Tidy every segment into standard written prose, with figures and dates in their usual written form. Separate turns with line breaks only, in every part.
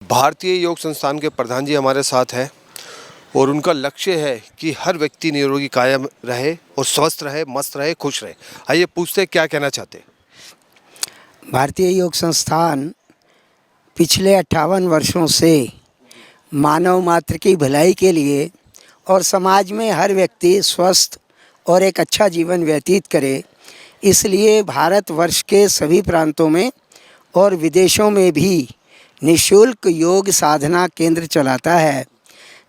भारतीय योग संस्थान के प्रधान जी हमारे साथ हैं और उनका लक्ष्य है कि हर व्यक्ति निरोगी कायम रहे और स्वस्थ रहे, मस्त रहे, खुश रहे। आइए पूछते हैं क्या कहना चाहते हैं।
भारतीय योग संस्थान पिछले 58 वर्षों से मानव मात्र की भलाई के लिए और समाज में हर व्यक्ति स्वस्थ और एक अच्छा जीवन व्यतीत करे, इसलिए भारतवर्ष के सभी प्रांतों में और विदेशों में भी निःशुल्क योग साधना केंद्र चलाता है,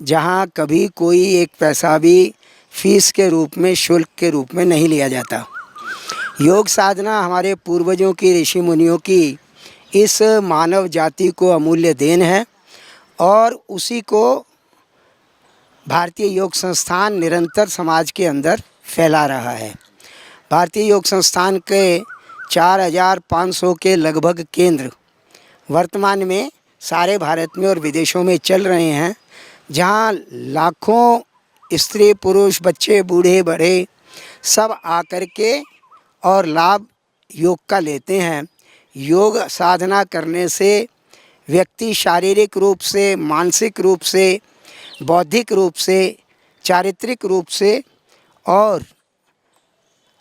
जहां कभी कोई एक पैसा भी फीस के रूप में, शुल्क के रूप में नहीं लिया जाता। योग साधना हमारे पूर्वजों की, ऋषि मुनियों की इस मानव जाति को अमूल्य देन है और उसी को भारतीय योग संस्थान निरंतर समाज के अंदर फैला रहा है। भारतीय योग संस्थान के 4500 के लगभग केंद्र वर्तमान में सारे भारत में और विदेशों में चल रहे हैं, जहां लाखों स्त्री पुरुष, बच्चे, बूढ़े बड़े सब आकर के और लाभ योग का लेते हैं। योग साधना करने से व्यक्ति शारीरिक रूप से, मानसिक रूप से, बौद्धिक रूप से, चारित्रिक रूप से और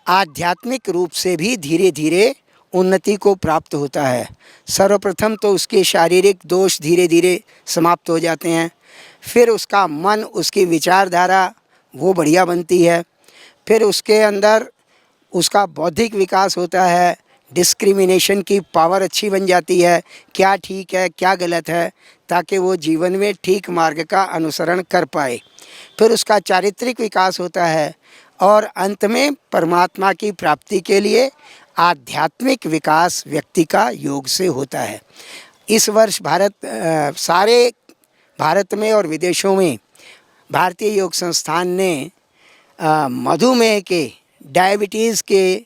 आध्यात्मिक रूप से भी धीरे धीरे उन्नति को प्राप्त होता है। सर्वप्रथम तो उसके शारीरिक दोष धीरे धीरे समाप्त हो जाते हैं, फिर उसका मन, उसकी विचारधारा वो बढ़िया बनती है, फिर उसके अंदर उसका बौद्धिक विकास होता है, डिस्क्रिमिनेशन की पावर अच्छी बन जाती है, क्या ठीक है क्या गलत है, ताकि वो जीवन में ठीक मार्ग का अनुसरण कर पाए। फिर उसका चारित्रिक विकास होता है और अंत में परमात्मा की प्राप्ति के लिए आध्यात्मिक विकास व्यक्ति का योग से होता है। इस वर्ष सारे भारत में और विदेशों में भारतीय योग संस्थान ने मधुमेह के, डायबिटीज़ के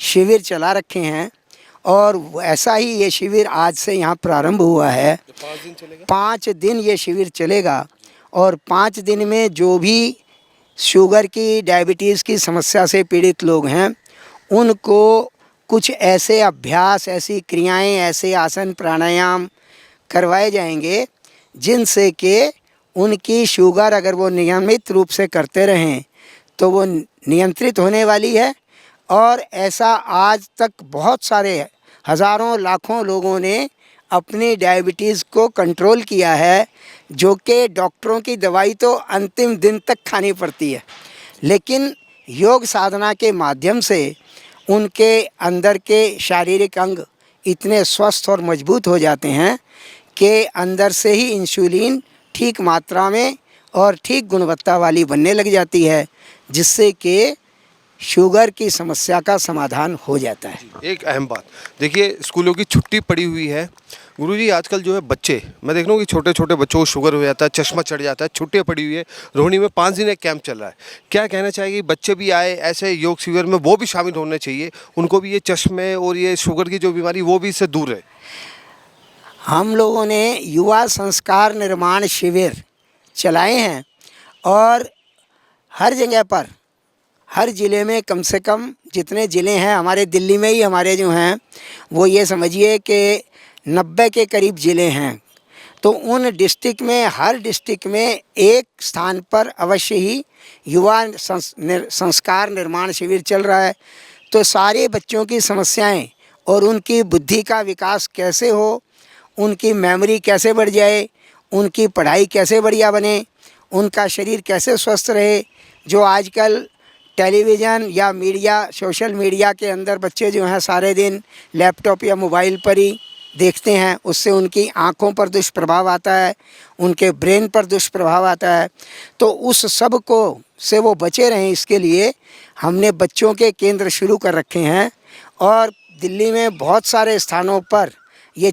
शिविर चला रखे हैं और ऐसा ही ये शिविर आज से यहाँ प्रारंभ हुआ है। 5 दिन ये शिविर चलेगा और 5 दिन में जो भी शुगर की, डायबिटीज़ की समस्या से पीड़ित लोग हैं, उनको कुछ ऐसे अभ्यास, ऐसी क्रियाएं, ऐसे आसन प्राणायाम करवाए जाएंगे जिनसे कि उनकी शुगर अगर वो नियमित रूप से करते रहें तो वो नियंत्रित होने वाली है। और ऐसा आज तक बहुत सारे हज़ारों लाखों लोगों ने अपनी डायबिटीज़ को कंट्रोल किया है, जो कि डॉक्टरों की दवाई तो अंतिम दिन तक खानी पड़ती है, लेकिन योग साधना के माध्यम से उनके अंदर के शारीरिक अंग इतने स्वस्थ और मजबूत हो जाते हैं कि अंदर से ही इंसुलिन ठीक मात्रा में और ठीक गुणवत्ता वाली बनने लग जाती है, जिससे कि शुगर की समस्या का समाधान हो जाता है।
एक अहम बात देखिए, स्कूलों की छुट्टी पड़ी हुई है गुरुजी। आजकल जो है बच्चे, मैं देख रहा हूँ कि छोटे छोटे बच्चों को शुगर हो जाता है, चश्मा चढ़ जाता है, छुट्टियाँ पड़ी हुई है। रोहिणी में 5 दिन एक कैंप चल रहा है। क्या कहना चाहेगी, बच्चे भी आए ऐसे योग शिविर में, वो भी शामिल होने चाहिए, उनको भी ये चश्मे और ये शुगर की जो बीमारी वो भी इससे दूर रहे।
हम लोगों ने युवा संस्कार निर्माण शिविर चलाए हैं और हर जगह पर, हर ज़िले में कम से कम जितने ज़िले हैं, हमारे दिल्ली में ही हमारे जो हैं वो ये समझिए कि 90 के करीब ज़िले हैं। तो उन डिस्ट्रिक्ट में, हर डिस्ट्रिक्ट में एक स्थान पर अवश्य ही युवा संस्कार निर्माण शिविर चल रहा है। तो सारे बच्चों की समस्याएं और उनकी बुद्धि का विकास कैसे हो, उनकी मेमोरी कैसे बढ़ जाए, उनकी पढ़ाई कैसे बढ़िया बने, उनका शरीर कैसे स्वस्थ रहे। जो आजकल टेलीविज़न या मीडिया, सोशल मीडिया के अंदर बच्चे जो हैं सारे दिन लैपटॉप या मोबाइल पर ही देखते हैं, उससे उनकी आँखों पर दुष्प्रभाव आता है, उनके ब्रेन पर दुष्प्रभाव आता है। तो उस सब को से वो बचे रहें, इसके लिए हमने बच्चों के केंद्र शुरू कर रखे हैं और दिल्ली में बहुत सारे स्थानों पर ये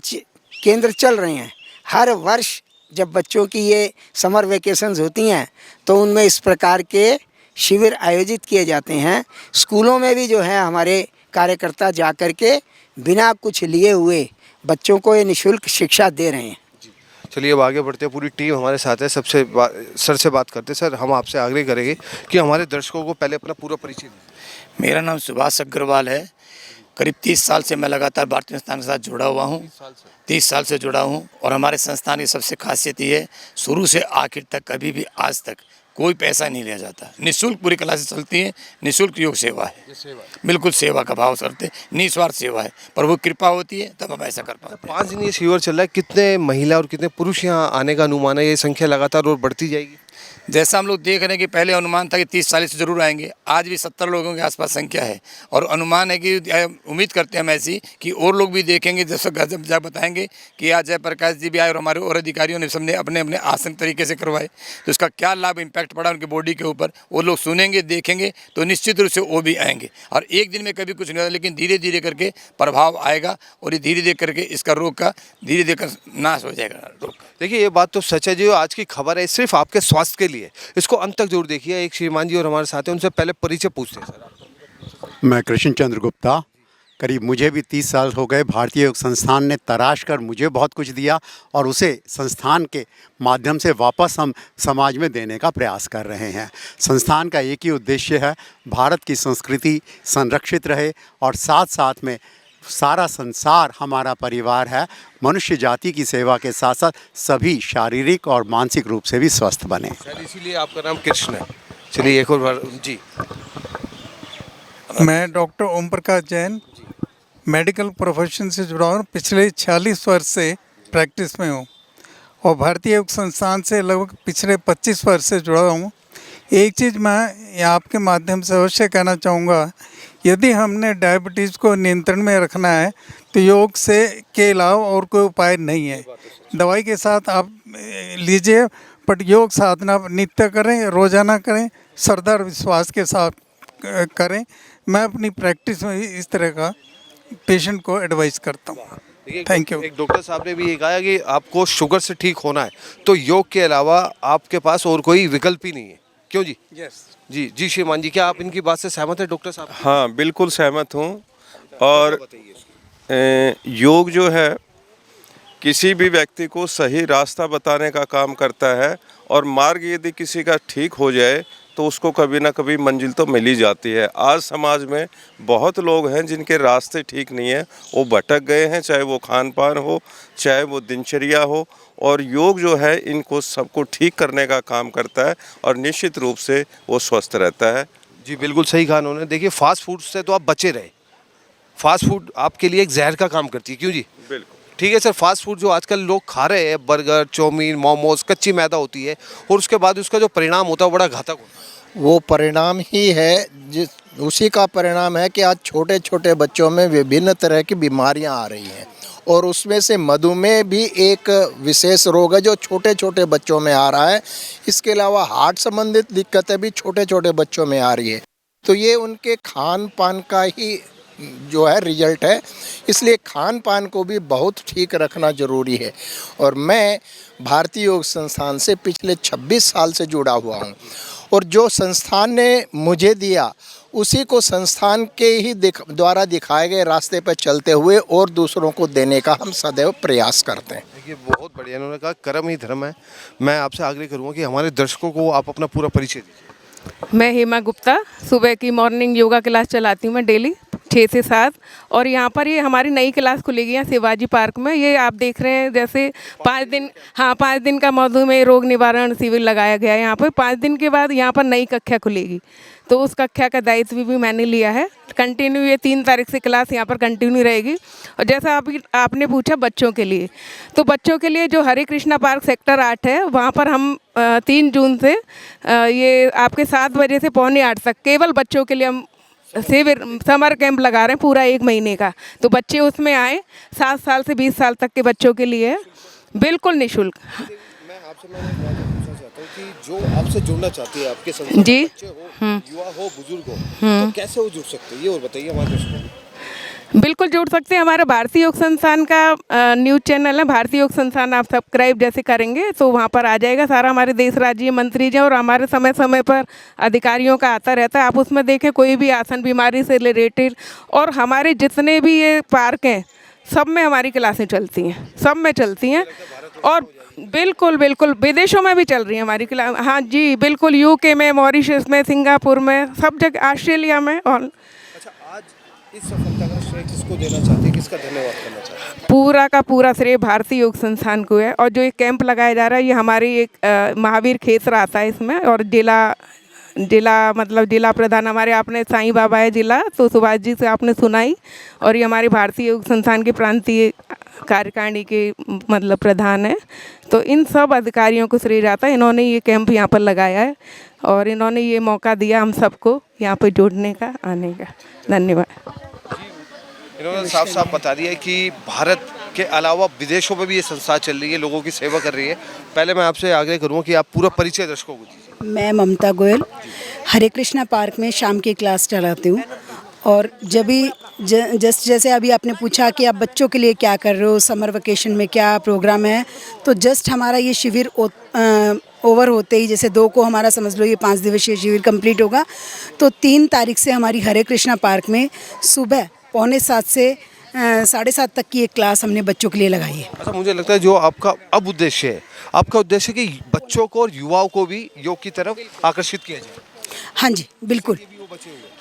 केंद्र चल रहे हैं। हर वर्ष जब बच्चों की ये समर वेकेशंस होती हैं तो उनमें इस प्रकार के शिविर आयोजित किए जाते हैं। स्कूलों में भी जो है हमारे कार्यकर्ता जा कर के बिना कुछ लिए हुए बच्चों को ये निःशुल्क शिक्षा दे रहे हैं।
चलिए अब आगे बढ़ते हैं, पूरी टीम हमारे साथ है। सर से बात करते हैं। सर, हम आपसे आग्रह करेंगे कि हमारे दर्शकों को पहले अपना पूरा परिचय दें।
मेरा नाम सुभाष अग्रवाल है। करीब 30 साल से मैं लगातार भारतीय संस्थान के साथ जुड़ा हुआ हूँ। 30 साल से जुड़ा हूँ और हमारे संस्थान की सबसे खासियत ये है, शुरू से आखिर तक कभी भी आज तक कोई पैसा नहीं लिया जाता। निःशुल्क पूरी क्लासेस चलती हैं, निःशुल्क योग सेवा है, बिल्कुल सेवा का भाव करते, निस्वार्थ सेवा है। प्रभु कृपा होती है तब हम ऐसा कर पाते हैं।
5 दिन ये शिविर चल रहा है, कितने महिला और कितने पुरुष यहाँ आने का अनुमान है? ये संख्या लगातार और बढ़ती जाएगी?
जैसा हम लोग देख रहे हैं कि पहले अनुमान था कि 30-40 जरूर आएंगे, आज भी 70 लोगों के आसपास संख्या है और अनुमान है कि उम्मीद करते हैं हम ऐसी कि और लोग भी देखेंगे। जैसे जब बताएंगे कि आज जयप्रकाश जी भी आए और हमारे और अधिकारियों ने सबने अपने अपने आसन तरीके से करवाए, तो इसका क्या लाभ इम्पैक्ट पड़ा उनकी बॉडी के ऊपर, वो लोग सुनेंगे देखेंगे तो निश्चित रूप से वो भी आएंगे। और एक दिन में कभी कुछ नहीं होता, लेकिन धीरे धीरे करके प्रभाव आएगा और ये धीरे धीरे करके इसका रोग का धीरे धीरे नाश हो जाएगा रोग।
देखिए ये बात तो सच है, जो आज की खबर है सिर्फ आपके स्वास्थ्य के लिए, इसको अंत तक जरूर देखिए। एक श्रीमान जी और हमारे साथ हैं, उनसे पहले परिचय पूछते हैं। सर
मैं कृष्ण चंद्र गुप्ता, करीब मुझे भी 30 साल हो गए। भारतीय योग संस्थान ने तराश कर मुझे बहुत कुछ दिया और उसे संस्थान के माध्यम से वापस हम समाज में देने का प्रयास कर रहे हैं। संस्थान का एक ही उद्देश्य है, भारत की संस्कृति संरक्षित रहे और साथ साथ में सारा संसार हमारा परिवार है। मनुष्य जाति की सेवा के साथ साथ सभी शारीरिक और मानसिक रूप से भी स्वस्थ बने।
सर इसीलिए आपका नाम कृष्ण है। चलिए एक और बार जी।
मैं doctor Om Prakash Jain medical profession से जुड़ा हूँ। पिछले 46 वर्ष से प्रैक्टिस में हूँ और भारतीय योग संस्थान से लगभग पिछले 25 वर्ष से जुड़ा हूँ। एक चीज़ मैं आपके माध्यम से अवश्य कहना चाहूँगा, यदि हमने डायबिटीज़ को नियंत्रण में रखना है तो योग से के अलावा और कोई उपाय नहीं है। दवाई के साथ आप लीजिए, बट योग साधना नित्य करें, रोज़ाना करें, श्रद्धा और विश्वास के साथ करें। मैं अपनी प्रैक्टिस में इस तरह का पेशेंट को एडवाइस करता हूँ। Thank you.
एक डॉक्टर साहब ने भी ये कहा कि आपको शुगर से ठीक होना है तो योग के अलावा आपके पास और कोई विकल्प ही नहीं है, क्यों जी?
यस
जी जी श्रीमान जी, क्या आप इनकी बात से सहमत है डॉक्टर साहब?
हाँ बिल्कुल सहमत हूँ। और योग जो है किसी भी व्यक्ति को सही रास्ता बताने का काम करता है और मार्ग यदि किसी का ठीक हो जाए तो उसको कभी ना कभी मंजिल तो मिल ही जाती है। आज समाज में बहुत लोग हैं जिनके रास्ते ठीक नहीं है, वो भटक गए हैं, चाहे वो खान पान हो, चाहे वो दिनचर्या हो, और योग जो है इनको सबको ठीक करने का काम करता है और निश्चित रूप से वो स्वस्थ रहता है।
जी बिल्कुल सही कहा उन्होंने। देखिए फास्ट फूड से तो आप बचे रहे, फास्ट फूड आपके लिए एक जहर का काम करती है, क्यों जी?
बिल्कुल
ठीक है सर। फास्ट फूड जो आजकल लोग खा रहे हैं, बर्गर, चाउमीन, मोमोज, कच्ची मैदा होती है और उसके बाद उसका जो परिणाम होता है वो बड़ा घातक होता है।
वो परिणाम ही है जिस उसी का परिणाम है कि आज छोटे छोटे बच्चों में विभिन्न तरह की बीमारियां आ रही हैं और उसमें से मधुमेह भी एक विशेष रोग है जो छोटे छोटे बच्चों में आ रहा है। इसके अलावा हार्ट संबंधित दिक्कतें भी छोटे छोटे बच्चों में आ रही है। तो ये उनके खान पान का ही जो है रिजल्ट है। इसलिए खान पान को भी बहुत ठीक रखना ज़रूरी है। और मैं भारतीय योग संस्थान से पिछले 26 साल से जुड़ा हुआ हूँ और जो संस्थान ने मुझे दिया उसी को संस्थान के ही द्वारा दिखाए गए रास्ते पर चलते हुए और दूसरों को देने का हम सदैव प्रयास करते हैं।
देखिए बहुत बढ़िया, इन्होंने कहा कर्म ही धर्म है। मैं आपसे आग्रह करूँगा कि हमारे दर्शकों को आप अपना पूरा परिचय दीजिए।
मैं हेमा गुप्ता, सुबह की मॉर्निंग योगा क्लास चलाती हूँ मैं डेली 6 से 7। और यहाँ पर ये हमारी नई क्लास खुलेगी यहाँ शिवाजी पार्क में। ये आप देख रहे हैं जैसे 5 दिन का मधुमेह रोग निवारण शिविर लगाया गया है यहाँ पर। 5 दिन के बाद यहाँ पर नई कक्षा खुलेगी तो उस कक्षा का दायित्व भी मैंने लिया है। कंटिन्यू ये 3 तारीख से क्लास यहाँ पर कंटिन्यू रहेगी। और जैसा आपने पूछा बच्चों के लिए, तो बच्चों के लिए जो हरे कृष्णा पार्क सेक्टर 8 है वहाँ पर हम 3 जून से ये आपके 7 बजे से पौने 8 तक केवल बच्चों के लिए हम शिविर समर कैंप लगा रहे हैं पूरा 1 महीने का। तो बच्चे उसमें आए, 7 साल से 20 साल तक के बच्चों के लिए बिल्कुल निःशुल्क।
मैं आपसे पूछना चाहता हूँ कि जो आपसे जुड़ना चाहती है आपके संस्थान
जी
बच्चे हो, युवा हो, बुजुर्ग हो, तो कैसे वो जुड़ सकते हैं ये और बताइए हमारे दर्शकों को।
बिल्कुल जुड़ सकते हैं। हमारा भारतीय योग संस्थान का न्यूज़ चैनल है भारतीय योग संस्थान, आप सब्सक्राइब जैसे करेंगे तो वहाँ पर आ जाएगा सारा हमारे देश राज्य मंत्री जी और हमारे समय समय पर अधिकारियों का आता रहता है। आप उसमें देखें कोई भी आसन बीमारी से रिलेटेड, और हमारे जितने भी ये पार्क हैं सब में हमारी क्लासें चलती हैं, सब में चलती हैं। और बिल्कुल बिल्कुल विदेशों में भी चल रही है हमारी क्लास। हाँ जी बिल्कुल, यूके में, मॉरिशस में, सिंगापुर में, सब जगह, ऑस्ट्रेलिया में। और
इस सफलता का श्रेय किसको देना चाहते हैं, किसका धन्यवाद करना चाहते हैं?
पूरा का पूरा श्रेय भारतीय योग संस्थान को है। और जो ये कैंप लगाया जा रहा है, ये हमारी एक महावीर खेसरा आता है इसमें, और जिला प्रधान हमारे आपने साईं बाबा है जिला, तो सुभाष जी से आपने सुनाई। और ये हमारी भारतीय योग संस्थान के प्रांतीय कार्यकारिणी के प्रधान है। तो इन सब अधिकारियों को श्रेय जाता है, इन्होंने ये कैंप यहाँ पर लगाया है और इन्होंने ये मौका दिया हम सबको यहाँ पर जुड़ने का, आने का। धन्यवाद।
इन्होंने साफ साफ बता दिया है कि भारत के अलावा विदेशों में भी ये संस्था चल रही है, लोगों की सेवा कर रही है। पहले मैं आपसे आग्रह करूँगा कि आप पूरा परिचय दर्शकों को दीजिए।
मैं ममता गोयल हरे कृष्णा पार्क में शाम की क्लास चलाती हूँ। और जब भी जैसे अभी आपने पूछा कि आप बच्चों के लिए क्या कर रहे हो, समर वेकेशन में क्या प्रोग्राम है, तो जस्ट हमारा ये शिविर ओवर होते ही, जैसे 2 को हमारा समझ लो ये 5 दिवसीय शिविर कंप्लीट होगा, तो 3 तारीख से हमारी हरे कृष्णा पार्क में सुबह 6:45 से 7:30 तक की एक क्लास हमने बच्चों के लिए लगाई है।
अच्छा, मुझे लगता है जो आपका अब उद्देश्य है, आपका उद्देश्य है कि बच्चों को और युवाओं को भी योग की तरफ आकर्षित किया जाए।
हाँ जी, बिल्कुल।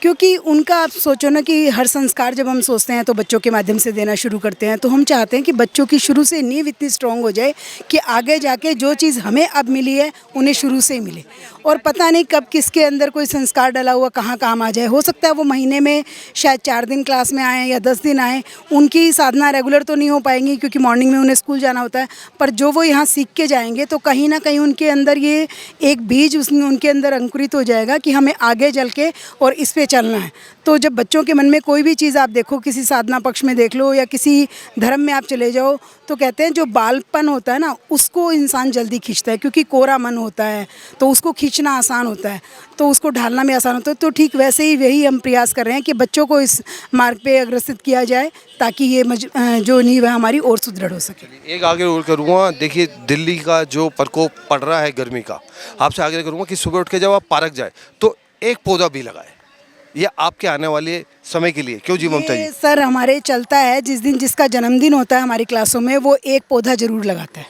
क्योंकि उनका आप सोचो ना कि हर संस्कार जब हम सोचते हैं तो बच्चों के माध्यम से देना शुरू करते हैं, तो हम चाहते हैं कि बच्चों की शुरू से नींव इतनी स्ट्रॉन्ग हो जाए कि आगे जाके जो चीज़ हमें अब मिली है उन्हें शुरू से ही मिले। और पता नहीं कब किसके अंदर कोई संस्कार डला हुआ कहाँ काम आ जाए। हो सकता है वो महीने में शायद 4 दिन क्लास में आएँ या 10 दिन आएँ, उनकी साधना रेगुलर तो नहीं हो पाएंगी क्योंकि मॉर्निंग में उन्हें स्कूल जाना होता है, पर जो वो यहाँ सीख के जाएंगे तो कहीं ना कहीं उनके अंदर ये एक बीज उनके अंदर अंकुरित हो जाएगा कि हमें आगे चल के और इस पे चलना है। तो जब बच्चों के मन में कोई भी चीज़ आप देखो, किसी साधना पक्ष में देख लो या किसी धर्म में आप चले जाओ, तो कहते हैं जो बालपन होता है ना उसको इंसान जल्दी खींचता है, क्योंकि कोरा मन होता है तो उसको खींचना आसान होता है, तो उसको ढालना भी आसान होता है। तो ठीक वैसे ही वही हम प्रयास कर रहे हैं कि बच्चों को इस मार्ग पे अग्रसित किया जाए ताकि ये जो नींव है हमारी और सुदृढ़ हो सके।
एक आगे और करूँगा, देखिए दिल्ली का जो प्रकोप पड़ रहा है गर्मी का, आपसे आग्रह करूँगा कि सुबह उठ के जब आप पार्क जाए तो एक पौधा भी लगाए, ये आपके आने वाले समय के लिए। क्यों जी ममता जी?
सर हमारे चलता है, जिस दिन जिसका जन्मदिन होता है हमारी क्लासों में वो एक पौधा ज़रूर लगाता है,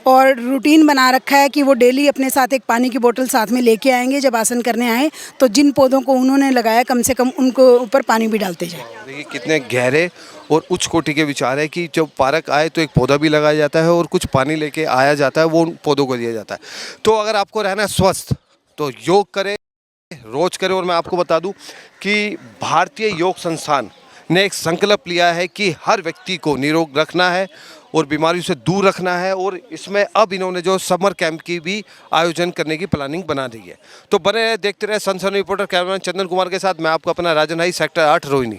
और रूटीन बना रखा है कि वो डेली अपने साथ एक पानी की बोतल साथ में लेके आएंगे। जब आसन करने आए तो जिन पौधों को उन्होंने लगाया कम से कम उनको ऊपर पानी भी डालते जाए।
देखिए कितने गहरे और उच्च कोटि के विचार है कि जब पार्क आए तो एक पौधा भी लगाया जाता है और कुछ पानी लेके आया जाता है, वो उन पौधों को दिया जाता है। तो अगर आपको रहना है स्वस्थ तो योग करें, रोज करें। और मैं आपको बता दूं कि भारतीय योग संस्थान ने एक संकल्प लिया है कि हर व्यक्ति को निरोग रखना है और बीमारियों से दूर रखना है, और इसमें अब इन्होंने जो समर कैंप की भी आयोजन करने की प्लानिंग बना दी है। तो बने रहे, देखते रहे। सनसनी रिपोर्टर कैमरामैन चंदन कुमार के साथ मैं आपको अपना राजन हाई, सेक्टर 8 रोहिणी।